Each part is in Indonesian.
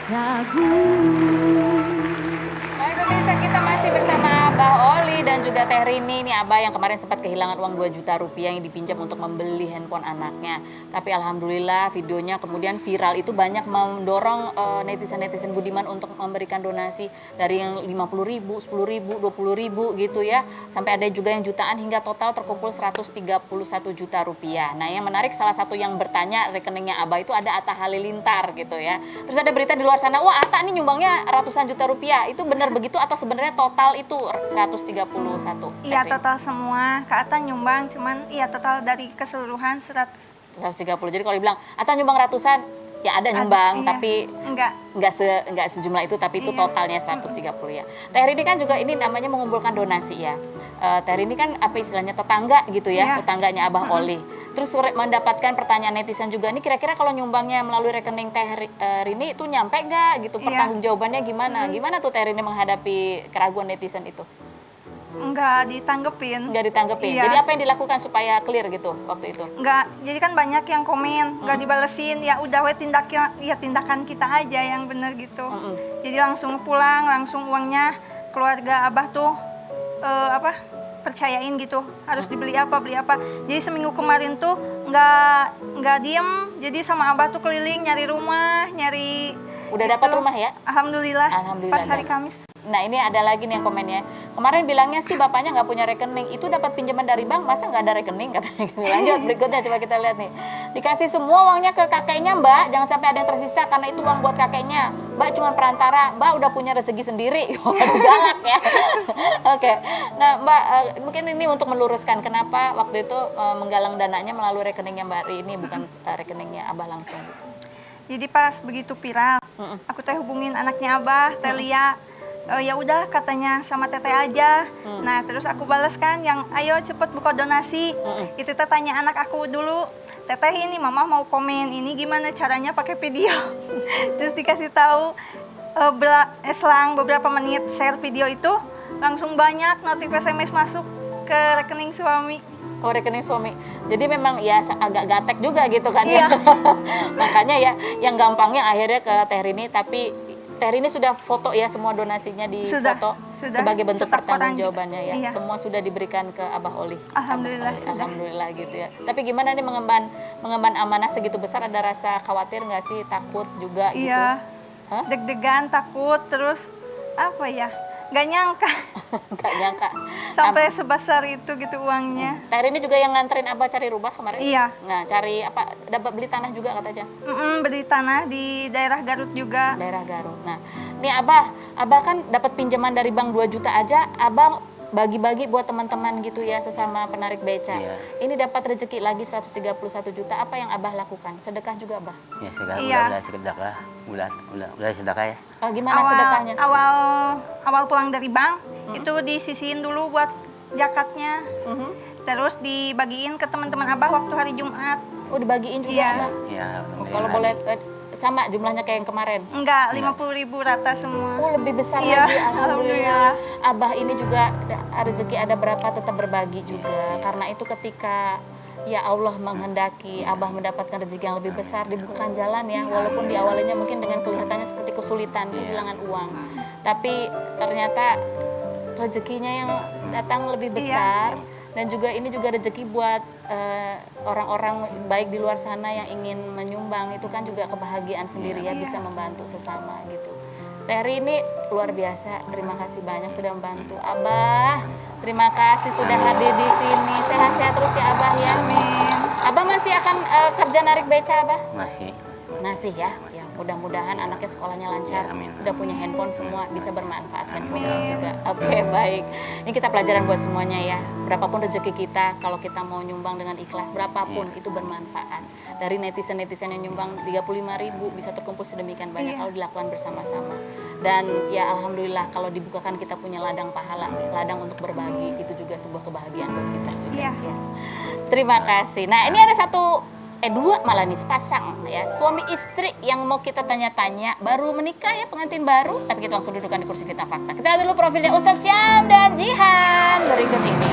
ragu. Baik pemirsa, kita masih bersama Abah Oli dan juga Teh Rini. Ini Abah yang kemarin sempat kehilangan uang 2 juta rupiah yang dipinjam untuk membeli handphone anaknya. Tapi alhamdulillah videonya kemudian viral, itu banyak mendorong netizen-netizen budiman untuk memberikan donasi dari yang 50.000, 10.000, 20.000 gitu ya. Sampai ada juga yang jutaan hingga total terkumpul 131 juta rupiah. Nah yang menarik, salah satu yang bertanya rekeningnya Abah itu ada Atta Halilintar gitu ya. Terus ada berita di luar sana, wah Atta nih nyumbangnya ratusan juta rupiah. Itu benar begitu atau sebenarnya total itu 131? Iya total semua, Kak Ata nyumbang, cuman iya total dari keseluruhan 100. 130. Jadi kalau dibilang Atta nyumbang ratusan, ya ada nyumbang, iya. tapi enggak sejumlah itu, tapi itu Iya. totalnya 130 ya. Teh Rini kan juga ini namanya mengumpulkan donasi ya. Teh Rini kan apa istilahnya tetangga gitu ya, Iya. tetangganya Abah Oli. Terus mendapatkan pertanyaan netizen juga, ini kira-kira kalau nyumbangnya melalui rekening Teh Rini itu nyampe nggak gitu? Iya. Pertanggungjawabannya gimana? Gimana tuh Teh Rini menghadapi keraguan netizen itu? Enggak ditanggepin. Nggak ditanggepin. Iya. Jadi apa yang dilakukan supaya clear gitu waktu itu? Enggak, jadi kan banyak yang komen, enggak dibalesin, ya udah we tindakan kita aja yang bener gitu. Jadi langsung pulang, langsung uangnya keluarga Abah tuh percayain gitu, harus dibeli apa, beli apa. Jadi seminggu kemarin tuh enggak diem, jadi sama Abah tuh keliling nyari rumah, nyari. Udah dapat rumah ya? Alhamdulillah. Alhamdulillah, Pas hari dan- Kamis. Nah ini ada lagi nih yang komennya. Kemarin bilangnya sih bapaknya nggak punya rekening. Itu dapat pinjaman dari bank, masa nggak ada rekening katanya gitu. Lanjut berikutnya, coba kita lihat nih. Dikasih semua uangnya ke kakeknya Mbak. Jangan sampai ada yang tersisa karena itu uang buat kakeknya. Mbak cuma perantara. Mbak udah punya rezeki sendiri. Waduh galak ya. Oke. Nah Mbak, mungkin ini untuk meluruskan kenapa waktu itu menggalang dananya melalui rekeningnya Mbak Rini, bukan rekeningnya Abah langsung gitu. Jadi pas begitu viral, aku teh hubungin anaknya Abah, Teh Lia. Ya udah katanya sama Teteh aja. Nah terus aku balas kan yang ayo cepet buka donasi. Itu teh tanya anak aku dulu, Teteh ini mama mau komen ini gimana caranya pakai video. Terus dikasih tahu selang beberapa menit share video itu langsung banyak notif SMS masuk ke rekening suami. Oh rekening suami. Jadi memang ya agak gatek juga gitu kan Iya. ya. Makanya ya yang gampangnya akhirnya ke Teh Rini, tapi Teh Rini sudah foto ya semua donasinya di Sudah, foto sudah. sebagai bentuk Cetak pertanggungjawabannya ya. Iya. Semua sudah diberikan ke Abah Oli. Alhamdulillah, Abah Oli. sudah. Alhamdulillah gitu ya. Tapi gimana nih mengemban amanah segitu besar, ada rasa khawatir nggak sih, takut juga gitu? Iya. Hah? Deg-degan, takut, terus apa ya? Gak nyangka Nggak nyangka. sampai sebesar itu gitu uangnya. Teh Rini juga yang nganterin Abah cari rumah kemarin? Iya. Nah cari apa? Dapat beli tanah juga katanya? Beli tanah di daerah Garut juga. Daerah Garut. Nah, nih Abah kan dapat pinjaman dari bank 2 juta aja, Abang bagi-bagi buat teman-teman gitu ya, sesama penarik beca. Iya. Ini dapat rezeki lagi 131 juta, apa yang Abah lakukan? Sedekah juga, Abah? Ya sekarang Iya. udah sedekah, udah sedekah ya. Gimana sedekahnya? Awal pulang dari bank itu disisihin dulu buat zakatnya. Terus dibagiin ke teman-teman Abah waktu hari Jumat. Oh, dibagiin juga, Iya. Abah? Ya Oh, kalau boleh sama jumlahnya kayak yang kemarin? Enggak, 50.000 rata semua. Oh, lebih besar Iya, lagi, alhamdulillah. Abah ini juga rezeki ada berapa tetap berbagi juga. Karena itu ketika ya Allah menghendaki Abah mendapatkan rezeki yang lebih besar, dibukakan jalan ya. Walaupun di awalnya mungkin dengan kelihatannya seperti kesulitan, kehilangan uang. Tapi ternyata rezekinya yang datang lebih besar. Dan juga ini juga rezeki buat orang-orang baik di luar sana yang ingin menyumbang, itu kan juga kebahagiaan sendiri ya, bisa membantu sesama gitu. Teh Rini luar biasa, terima kasih banyak sudah membantu. Abah, terima kasih sudah hadir di sini. Sehat-sehat terus ya Abah ya. Amin. Abah masih akan kerja narik beca Abah? masih Ya mudah-mudahan anaknya sekolahnya lancar, Ya, amin. udah punya handphone, semua bisa bermanfaat handphone juga. Oke, baik. Ini kita pelajaran buat semuanya ya. Berapapun rezeki kita, kalau kita mau nyumbang dengan ikhlas, berapapun itu bermanfaat. Dari netizen-netizen yang nyumbang 35.000 bisa terkumpul sedemikian banyak kalau dilakukan bersama-sama. Dan ya alhamdulillah kalau dibukakan kita punya ladang pahala, ladang untuk berbagi, itu juga sebuah kebahagiaan buat kita juga. Iya. Ya. Terima kasih. Nah, ini ada dua malah nih sepasang ya, suami istri yang mau kita tanya-tanya, baru menikah ya, pengantin baru, tapi kita langsung dudukkan di kursi Fitnah Fakta. Kita lihat dulu profilnya Ustadz Syam dan Jihan berikut ini.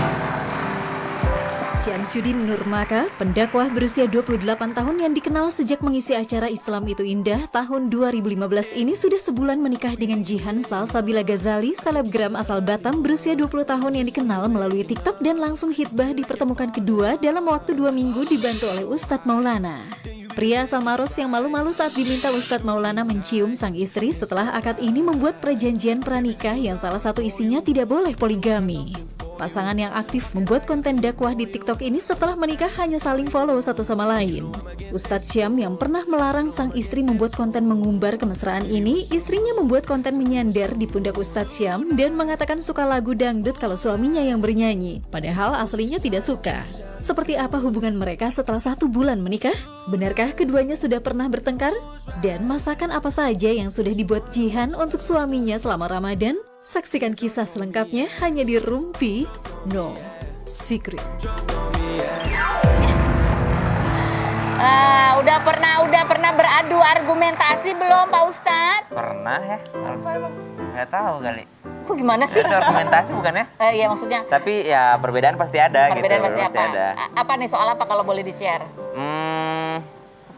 Syamsuddin Nurmaka, pendakwah berusia 28 tahun yang dikenal sejak mengisi acara Islam Itu Indah tahun 2015 ini sudah sebulan menikah dengan Jihan Salsabila Ghazali, selebgram asal Batam berusia 20 tahun yang dikenal melalui TikTok dan langsung hitbah di pertemuan kedua dalam waktu 2 minggu dibantu oleh Ustadz Maulana. Pria asal Maros yang malu-malu saat diminta Ustadz Maulana mencium sang istri setelah akad ini membuat perjanjian pranikah yang salah satu isinya tidak boleh poligami. Pasangan yang aktif membuat konten dakwah di TikTok ini setelah menikah hanya saling follow satu sama lain. Ustadz Syam yang pernah melarang sang istri membuat konten mengumbar kemesraan ini, istrinya membuat konten menyandar di pundak Ustadz Syam dan mengatakan suka lagu dangdut kalau suaminya yang bernyanyi, padahal aslinya tidak suka. Seperti apa hubungan mereka setelah 1 bulan menikah? Benarkah keduanya sudah pernah bertengkar? Dan masakan apa saja yang sudah dibuat Jihan untuk suaminya selama Ramadan? Saksikan kisah selengkapnya hanya di Rumpi No Secret. Udah pernah beradu argumentasi belum Pak Ustadz? Pernah ya? Apa emang? Nggak tahu kali. Kok gimana sih? Itu argumentasi bukan ya? Iya maksudnya. Tapi ya perbedaan pasti ada Perbedaan gitu. pasti apa? ada. Apa nih soal apa kalau boleh di-share?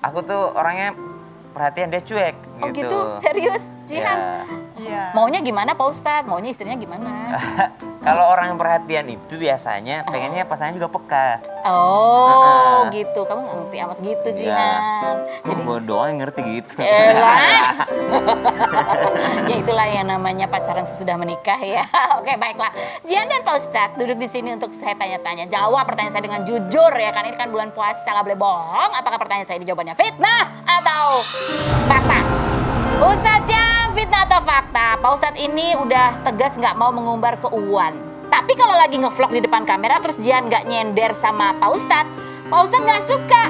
Aku tuh orangnya perhatian, dia cuek Oh gitu? Serius? Jihan? Ya. Maunya gimana Pak Ustadz? Maunya istrinya gimana? Kalau orang yang perhatian itu biasanya pengennya pasangan juga peka. Oh gitu, kamu nggak ngerti amat gitu Jihan. Jadi gue doang yang ngerti gitu. Elah. Ya itulah yang namanya pacaran sesudah menikah ya. Oke baiklah. Jihan dan Pak Ustadz duduk di sini untuk saya tanya-tanya. Jawab pertanyaan saya dengan jujur ya kan, ini kan bulan puasa nggak boleh bohong. Apakah pertanyaan saya jawabannya fitnah atau fakta? Ustadz Syam, fitnah atau fakta? Pak Ustadz ini udah tegas nggak mau mengumbar keuuan. Tapi kalau lagi ngevlog di depan kamera terus Jihan nggak nyender sama Pak Ustadz nggak suka.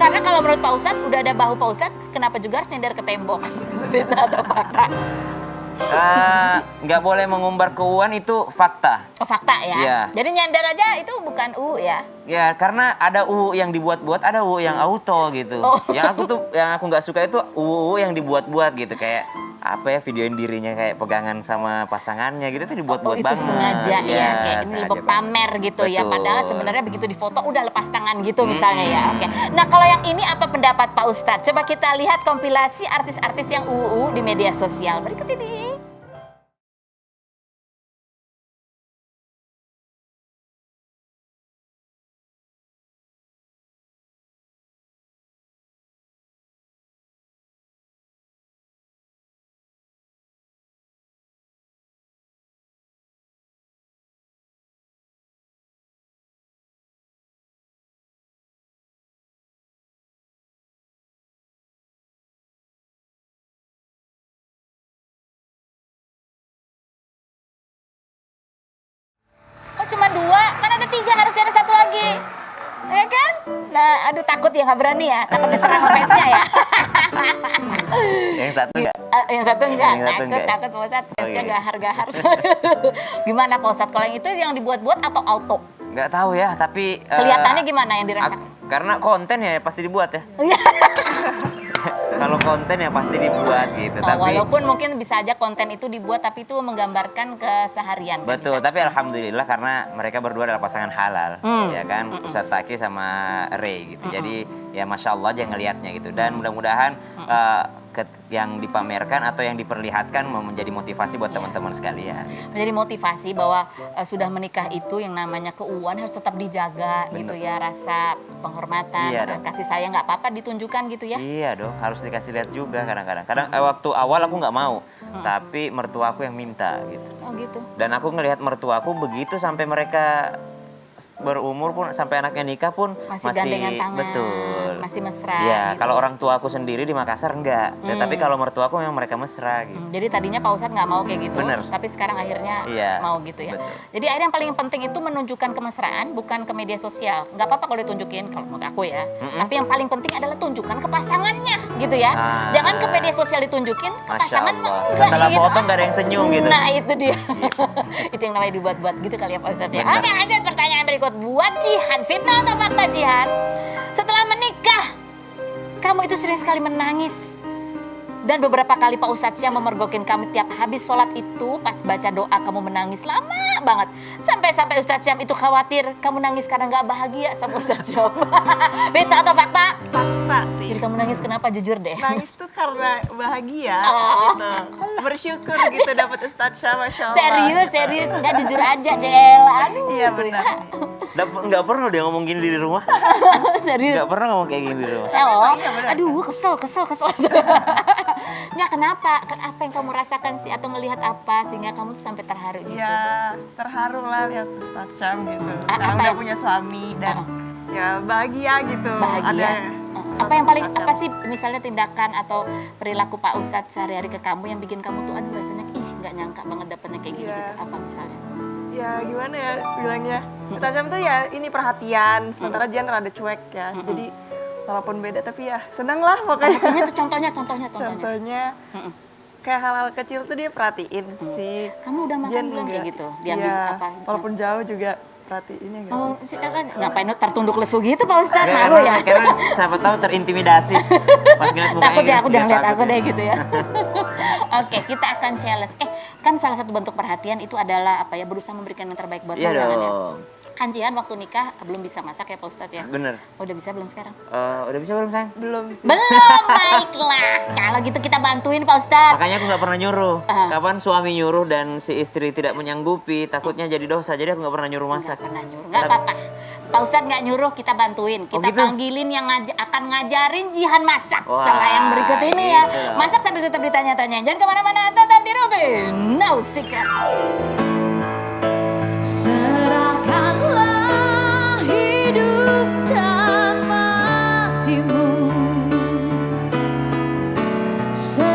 Karena kalau menurut Pak Ustadz udah ada bahu Pak Ustadz, kenapa juga harus nyender ke tembok? Fitnah atau fakta? Nggak boleh mengumbar keuuan itu fakta. Oh, fakta ya? Iya. Jadi nyender aja itu bukan ya? Ya karena ada UU yang dibuat-buat, ada UU yang auto gitu. Oh. Yang aku nggak suka itu UU yang dibuat-buat gitu, kayak apa ya, videoin dirinya kayak pegangan sama pasangannya gitu, itu dibuat-buat itu banget. sengaja ya, kayak ini sengaja lebih pamer gitu ya. Betul. Padahal sebenarnya begitu difoto udah lepas tangan gitu misalnya ya. Oke. Nah kalau yang ini apa pendapat Pak Ustadz? Coba kita lihat kompilasi artis-artis yang UU di media sosial berikut ini. Oh cuma 2, kan ada 3, harusnya ada 1 lagi. Ya kan? Nah, aduh takut ya, nggak berani ya. Takut diserang fansnya ya. Yang satu enggak? Yang satu enggak, Yang satu enggak. takut Pak Ustadz, fansnya iya. gahar-gahar. Gimana Pak Ustadz, kalau yang itu yang dibuat-buat atau auto? Nggak tahu ya, tapi Kelihatannya gimana yang dirasakan? karena konten ya pasti dibuat ya. Kalau konten ya pasti dibuat gitu. Oh, Tapi walaupun mungkin bisa aja konten itu dibuat tapi itu menggambarkan keseharian. betul, tapi alhamdulillah karena mereka berdua adalah pasangan halal, ya kan, Ustadz Taki sama Ray gitu. Jadi ya masya Allah aja ngelihatnya gitu. Dan mudah-mudahan yang dipamerkan atau yang diperlihatkan menjadi motivasi buat teman-teman sekalian. Menjadi motivasi bahwa sudah menikah itu yang namanya keuuan harus tetap dijaga. Bener. Gitu ya, rasa penghormatan, Iya dong. kasih sayang nggak apa-apa ditunjukkan gitu ya. Iya dong, harus dikasih lihat juga kadang-kadang. Waktu awal aku nggak mau, tapi mertuaku yang minta gitu. Oh gitu. Dan aku ngelihat mertuaku begitu sampai mereka berumur pun, sampai anaknya nikah pun Masih gandengan tangan, betul, masih mesra ya gitu. kalau orang tua aku sendiri di Makassar enggak. Ya, tapi kalau mertuaku memang mereka mesra gitu. Jadi tadinya Pak Ustadz nggak mau kayak gitu, Bener. tapi sekarang akhirnya Iya, mau gitu ya. betul. Jadi akhirnya yang paling penting itu menunjukkan kemesraan, bukan ke media sosial. Nggak apa-apa kalau ditunjukin, kalau menurut aku ya. Tapi yang paling penting adalah tunjukkan ke pasangannya, gitu ya. Ah. Jangan ke media sosial ditunjukin, ke Masya pasangan Allah. mah enggak Setelah gitu. foto nggak ada yang senyum gitu. Nah itu dia. Itu yang namanya dibuat-buat gitu kali ya Pak Ustadz ya. Bener. Oke lanjut pertanyaan berikut. Buat Jihan, fitnah atau fakta Jihan? Setelah menikah, kamu itu sering sekali menangis. Dan beberapa kali Pak Ustadz Syam memergokin kami tiap habis sholat itu, pas baca doa kamu menangis lama banget. Sampai Ustadz Syam itu khawatir kamu nangis karena nggak bahagia sama Ustadz Syam. Beta atau fakta? Fakta sih. Jadi kamu nangis kenapa, jujur deh. Nangis tuh karena bahagia Oh. gitu. Bersyukur gitu dapat Ustadz Syam, Masya Allah. Serius, nggak jujur aja, Cel. Aduh, Iya gitu ya. benar sih. Nggak pernah dia ngomong gini di rumah. Serius. Nggak pernah ngomong kayak gini di rumah. Oh, Iya, benar. aduh kesel. Nggak, kenapa? Apa yang kamu rasakan sih atau melihat apa sehingga kamu tuh sampai terharu gitu? Ya terharu lah lihat Ustadz Syam gitu. Sekarang apa udah yang- punya suami dan ya bahagia gitu. Bahagia. Ada Apa yang paling sosok apa Ustadz sih misalnya tindakan atau perilaku Pak Ustadz sehari-hari ke kamu yang bikin kamu tuh aduh rasanya nggak nyangka banget dapetnya kayak gini Iya. gitu. Apa misalnya? Syam. Ya gimana ya bilangnya. Ustadz Syam tuh ya ini perhatian. Sementara Jian rada cuek ya. Jadi walaupun beda tapi ya seneng lah pokoknya. Ini tuh contohnya. Contohnya kayak hal-hal kecil tuh dia perhatiin sih. Kamu udah makan Jen belum kayak enggak. gitu? Diambil Iya, apa? walaupun jauh juga perhatiinnya enggak Oh, sih? si Ella ngapain lu tertunduk lesu gitu Pak Ustadz? Nggak, Malu ya? karena siapa tahu terintimidasi. Pas ngeliat mukanya Takut ya, aku gitu, jangan lihat takut aku ya. deh gitu ya. Oke, kita akan challenge. Kan salah satu bentuk perhatian itu adalah apa ya, berusaha memberikan yang terbaik buat Iya pasangan ya. dong. Kan Jian waktu nikah belum bisa masak ya Pak Ustadz ya? Bener. Udah bisa belum sekarang? Udah bisa belum sayang? Belum sih. Belum, baiklah. Kalau gitu kita bantuin Pak Ustadz. Makanya aku nggak pernah nyuruh. Ah. Kapan suami nyuruh dan si istri tidak menyanggupi, takutnya jadi dosa. Jadi aku nggak pernah nyuruh masak. Nggak pernah nyuruh, nggak apa-apa. Pak Ustadz nggak nyuruh, kita bantuin. Kita gitu? panggilin yang akan ngajarin Jihan masak. Wah, Setelah yang berikut ini ya. gitu loh. Masak sambil tetap ditanya-tanya. Jangan kemana-mana, tetap di Robin. No secret.